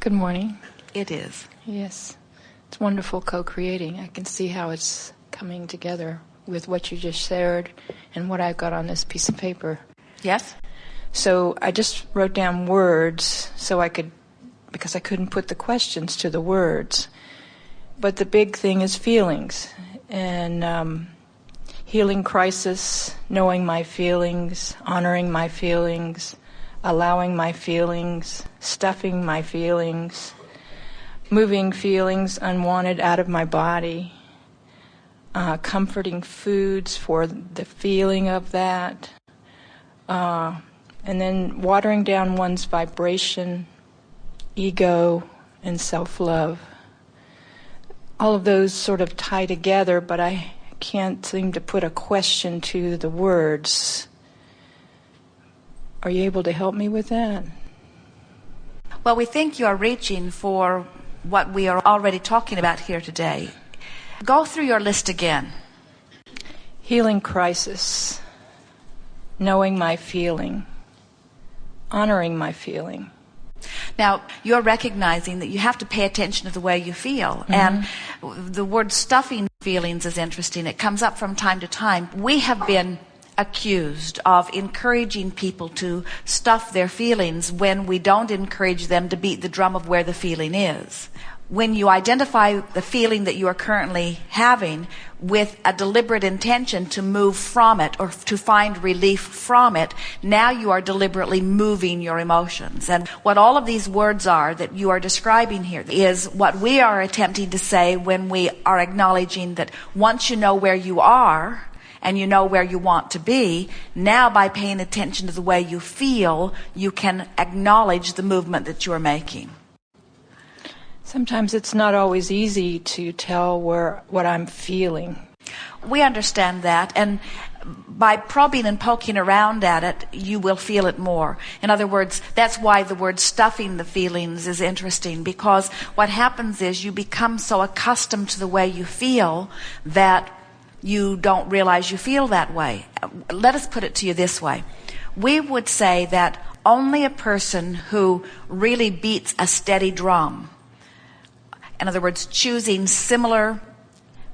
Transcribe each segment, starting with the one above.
Good morning. It is. Yes. It's wonderful co-creating. I can see how it's coming together with what you just shared and what I've got on this piece of paper. Yes? So I just wrote down words because I couldn't put the questions to the words. But the big thing is feelings. And healing crisis, knowing my feelings, honoring my feelings, allowing my feelings, stuffing my feelings, moving feelings unwanted out of my body, comforting foods for the feeling of that, and then watering down one's vibration, ego, and self-love. All of those sort of tie together, but I can't seem to put a question to the words. Are you able to help me with that? Well, we think you're reaching for what we are already talking about here today. Go through your list again. Healing crisis, knowing my feeling, honoring my feeling. Now, you're recognizing that you have to pay attention to the way you feel. Mm-hmm. And the word stuffing feelings is interesting. It comes up from time to time. We have been accused of encouraging people to stuff their feelings when we don't encourage them to beat the drum of where the feeling is. When you identify the feeling that you are currently having with a deliberate intention to move from it or to find relief from it, now you are deliberately moving your emotions. And what all of these words are that you are describing here is what we are attempting to say when we are acknowledging that once you know where you are, and you know where you want to be, now by paying attention to the way you feel, you can acknowledge the movement that you are making. Sometimes it's not always easy to tell what I'm feeling. We understand that, and by probing and poking around at it, you will feel it more. In other words, that's why the word stuffing the feelings is interesting, because what happens is you become so accustomed to the way you feel that you don't realize you feel that way. Let us put it to you this way. We would say that only a person who really beats a steady drum, in other words, choosing similar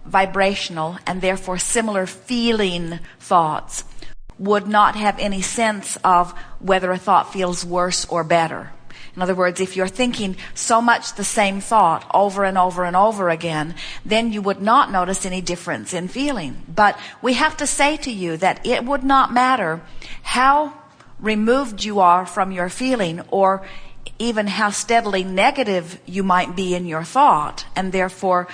vibrational and therefore similar feeling thoughts, would not have any sense of whether a thought feels worse or better. In other words, if you're thinking so much the same thought over and over and over again, then you would not notice any difference in feeling. But we have to say to you that it would not matter how removed you are from your feeling or even how steadily negative you might be in your thought, and therefore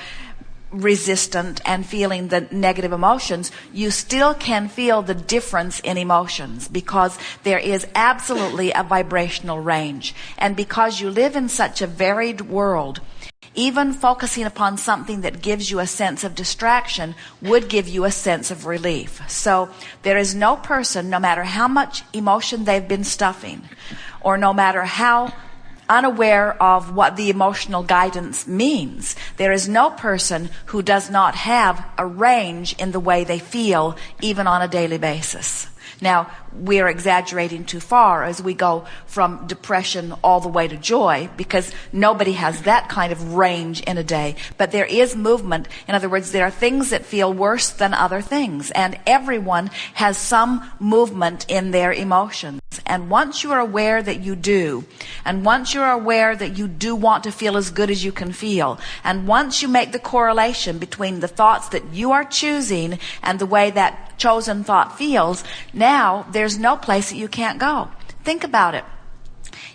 resistant and feeling the negative emotions, you still can feel the difference in emotions because there is absolutely a vibrational range. And because you live in such a varied world, even focusing upon something that gives you a sense of distraction would give you a sense of relief. So there is no person, no matter how much emotion they've been stuffing, or no matter how unaware of what the emotional guidance means, there is no person who does not have a range in the way they feel, even on a daily basis. Now, we're exaggerating too far as we go from depression all the way to joy, because nobody has that kind of range in a day. But there is movement. In other words, there are things that feel worse than other things, and everyone has some movement in their emotions. And once you are aware that you do, and once you're aware that you do want to feel as good as you can feel, and once you make the correlation between the thoughts that you are choosing and the way that chosen thought feels, now there's no place that you can't go. Think about it.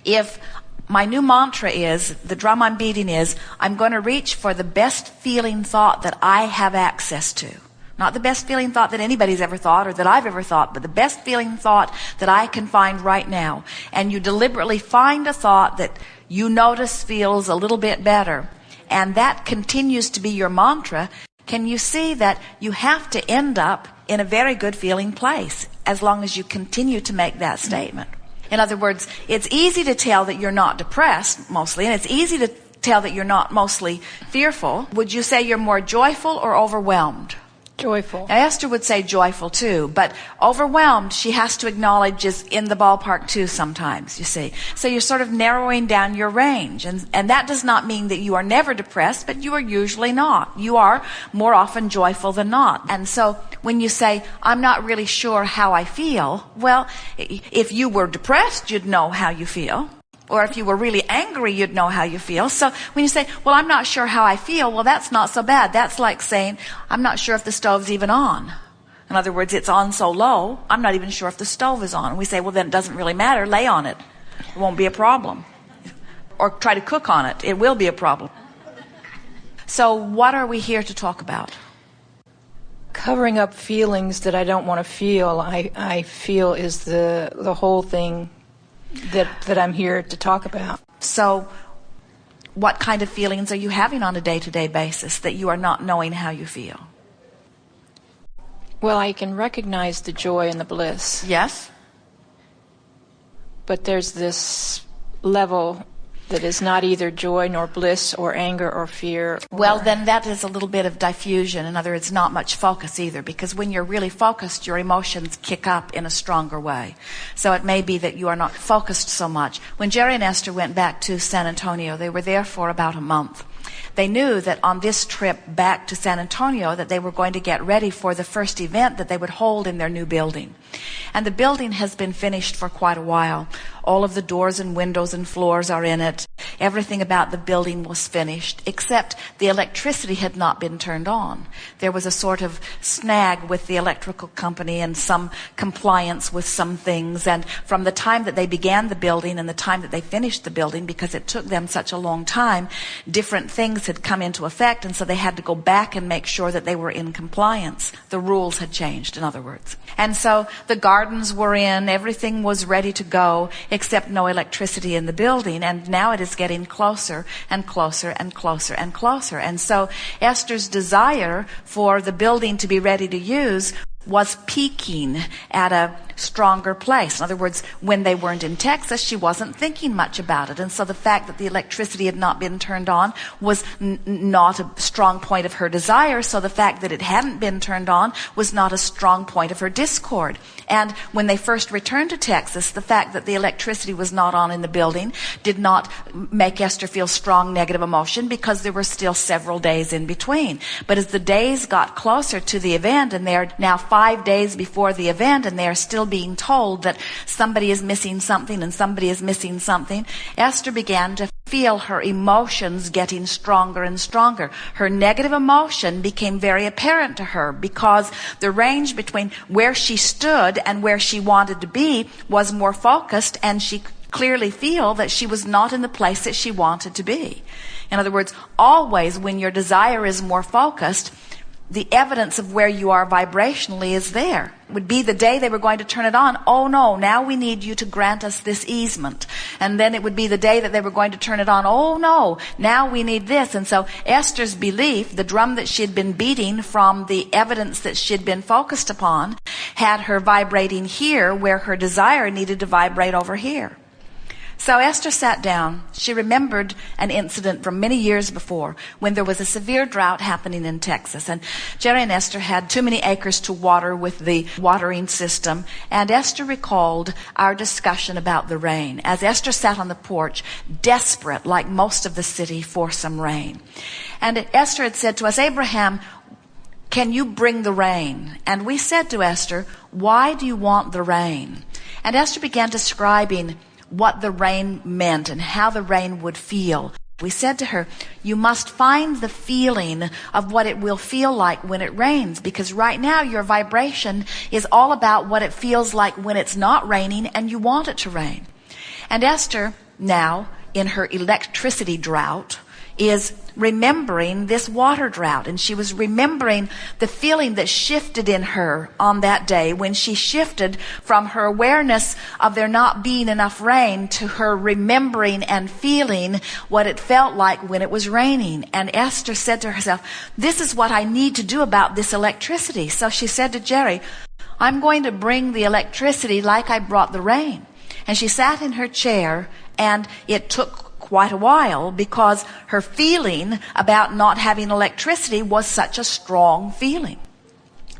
If my new mantra is, the drum I'm beating is, I'm going to reach for the best feeling thought that I have access to. Not the best feeling thought that anybody's ever thought or that I've ever thought, but the best feeling thought that I can find right now. And you deliberately find a thought that you notice feels a little bit better, and that continues to be your mantra. Can you see that you have to end up in a very good feeling place as long as you continue to make that statement? In other words, it's easy to tell that you're not depressed mostly, and it's easy to tell that you're not mostly fearful. Would you say you're more joyful or overwhelmed? Joyful. Now, Esther would say joyful too, but overwhelmed, she has to acknowledge, is in the ballpark too sometimes, you see. So you're sort of narrowing down your range. And that does not mean that you are never depressed, but you are usually not. You are more often joyful than not. And so when you say, I'm not really sure how I feel, well, if you were depressed, you'd know how you feel. Or if you were really angry, you'd know how you feel. So when you say, well, I'm not sure how I feel, well, that's not so bad. That's like saying, I'm not sure if the stove's even on. In other words, it's on so low, I'm not even sure if the stove is on. And we say, well, then it doesn't really matter. Lay on it. It won't be a problem. Or try to cook on it. It will be a problem. So what are we here to talk about? Covering up feelings that I don't want to feel, I feel is the whole thing that I'm here to talk about. So what kind of feelings are you having on a day-to-day basis that you are not knowing how you feel? Well, I can recognize the joy and the bliss. Yes? But there's this level that is not either joy nor bliss or anger or fear. Well, then that is a little bit of diffusion. In other words, not much focus either, because when you're really focused, your emotions kick up in a stronger way. So it may be that you are not focused so much. When Jerry and Esther went back to San Antonio, they were there for about a month. They knew that on this trip back to San Antonio that they were going to get ready for the first event that they would hold in their new building. And the building has been finished for quite a while. All of the doors and windows and floors are in it. Everything about the building was finished, except the electricity had not been turned on. There was a sort of snag with the electrical company and some compliance with some things. And from the time that they began the building and the time that they finished the building, because it took them such a long time, different things had come into effect, and so they had to go back and make sure that they were in compliance. The rules had changed, in other words. And so the gardens were in, everything was ready to go, except no electricity in the building. And now it is getting closer and closer and closer and closer. And so Esther's desire for the building to be ready to use was peaking at a stronger place. In other words, when they weren't in Texas, she wasn't thinking much about it. And so the fact that the electricity had not been turned on was not a strong point of her desire. So the fact that it hadn't been turned on was not a strong point of her discord. And when they first returned to Texas, the fact that the electricity was not on in the building did not make Esther feel strong negative emotion, because there were still several days in between. But as the days got closer to the event, and they are now 5 days before the event, and they are still being told that somebody is missing something and somebody is missing something, Esther began to feel her emotions getting stronger and stronger. Her negative emotion became very apparent to her, because the range between where she stood and where she wanted to be was more focused, and she clearly feel that she was not in the place that she wanted to be. In other words, always when your desire is more focused, the evidence of where you are vibrationally is there. It would be the day they were going to turn it on. Oh no, now we need you to grant us this easement. And then it would be the day that they were going to turn it on. Oh no, now we need this. And so Esther's belief, the drum that she had been beating from the evidence that she had been focused upon, had her vibrating here where her desire needed to vibrate over here. So Esther sat down. She remembered an incident from many years before when there was a severe drought happening in Texas. And Jerry and Esther had too many acres to water with the watering system. And Esther recalled our discussion about the rain as Esther sat on the porch, desperate, like most of the city, for some rain. And Esther had said to us, Abraham, can you bring the rain? And we said to Esther, why do you want the rain? And Esther began describing what the rain meant and how the rain would feel. We said to her, you must find the feeling of what it will feel like when it rains, because right now your vibration is all about what it feels like when it's not raining and you want it to rain. And Esther, now in her electricity drought, is remembering this water drought, and she was remembering the feeling that shifted in her on that day when she shifted from her awareness of there not being enough rain to her remembering and feeling what it felt like when it was raining. And Esther said to herself, this is what I need to do about this electricity. So she said to Jerry, I'm going to bring the electricity like I brought the rain. And she sat in her chair, and it took quite a while, because her feeling about not having electricity was such a strong feeling.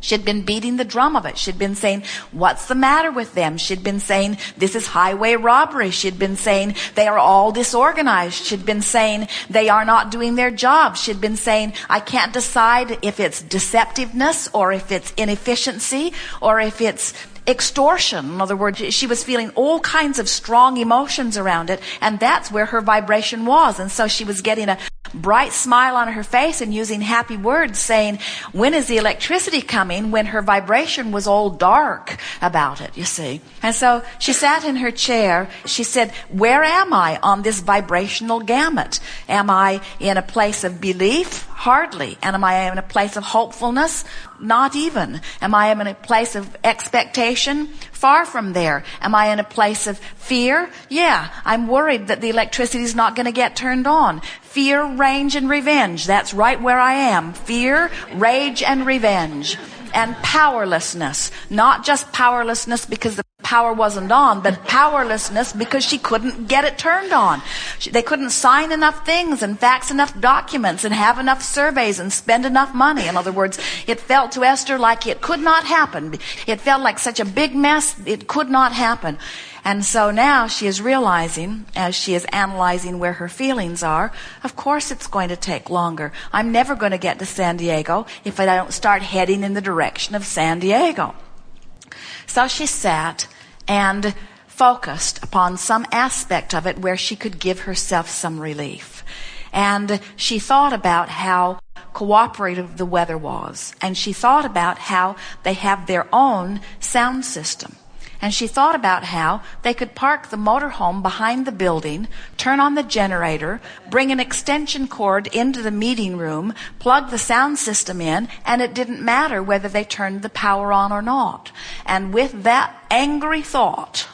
She'd been beating the drum of it. She'd been saying, what's the matter with them? She'd been saying, this is highway robbery. She'd been saying, they are all disorganized. She'd been saying, they are not doing their job. She'd been saying, I can't decide if it's deceptiveness or if it's inefficiency or if it's extortion. In other words, she was feeling all kinds of strong emotions around it, and that's where her vibration was. And so she was getting a bright smile on her face and using happy words, saying, when is the electricity coming? When her vibration was all dark about it, you see. And so she sat in her chair. She said, where am I on this vibrational gamut? Am I in a place of belief? Hardly. And am I in a place of hopefulness? Not even. Am I in a place of expectation? Far from there. Am I in a place of fear? Yeah. I'm worried that the electricity is not going to get turned on. Fear, rage, and revenge. That's right where I am. Fear, rage, and revenge. And powerlessness. Not just powerlessness because the power wasn't on, but powerlessness because she couldn't get it turned on. They couldn't sign enough things and fax enough documents and have enough surveys and spend enough money. In other words, it felt to Esther like it could not happen. It felt like such a big mess, it could not happen. And so now she is realizing, as she is analyzing where her feelings are, of course it's going to take longer. I'm never going to get to San Diego if I don't start heading in the direction of San Diego. So she sat and focused upon some aspect of it where she could give herself some relief. And she thought about how cooperative the weather was. And she thought about how they have their own sound system. And she thought about how they could park the motorhome behind the building, turn on the generator, bring an extension cord into the meeting room, plug the sound system in, and it didn't matter whether they turned the power on or not. And with that angry thought,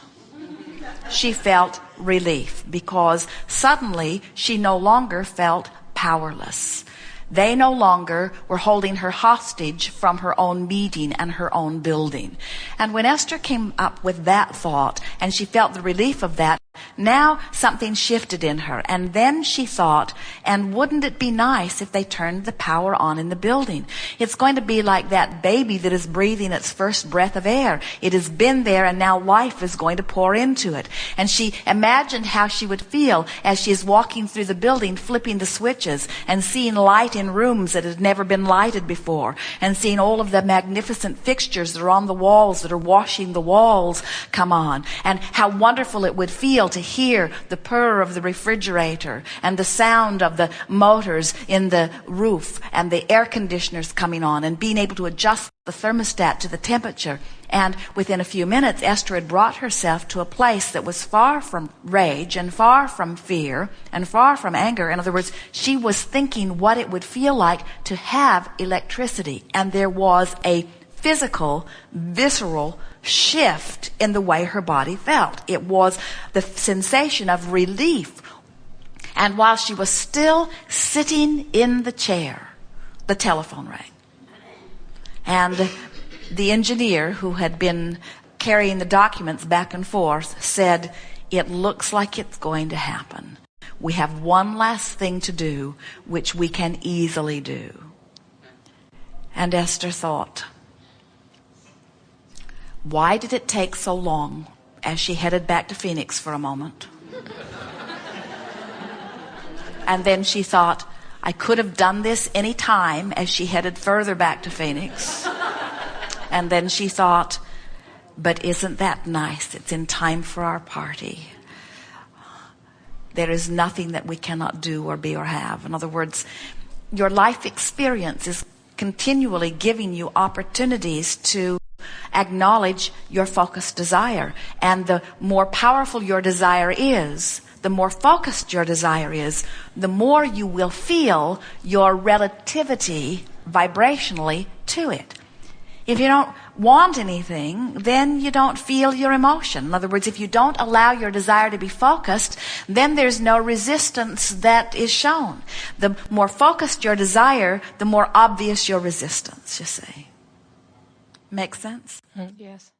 she felt relief because suddenly she no longer felt powerless. They no longer were holding her hostage from her own meeting and her own building. And when Esther came up with that thought, and she felt the relief of that, now something shifted in her. And then she thought, and wouldn't it be nice if they turned the power on in the building? It's going to be like that baby that is breathing its first breath of air. It has been there, and now life is going to pour into it. And she imagined how she would feel as she is walking through the building, flipping the switches, and seeing light in rooms that had never been lighted before, and seeing all of the magnificent fixtures that are on the walls, that are washing the walls come on, and how wonderful it would feel to hear the purr of the refrigerator and the sound of the motors in the roof and the air conditioners coming on, and being able to adjust the thermostat to the temperature. And within a few minutes, Esther had brought herself to a place that was far from rage and far from fear and far from anger. In other words, she was thinking what it would feel like to have electricity. And there was a physical, visceral shift in the way her body felt. It was the sensation of relief. And while she was still sitting in the chair, the telephone rang. And the engineer who had been carrying the documents back and forth said, it looks like it's going to happen. We have one last thing to do, which we can easily do. And Esther thought, why did it take so long, as she headed back to Phoenix for a moment? And then she thought, I could have done this any time, as she headed further back to Phoenix. And then she thought, but isn't that nice? It's in time for our party. There is nothing that we cannot do or be or have. In other words, your life experience is continually giving you opportunities to acknowledge your focused desire. And the more powerful your desire is, the more focused your desire is, the more you will feel your relativity vibrationally to it. If you don't want anything, then you don't feel your emotion. In other words, if you don't allow your desire to be focused, then there's no resistance that is shown. The more focused your desire, the more obvious your resistance, you see. Make sense? Yes.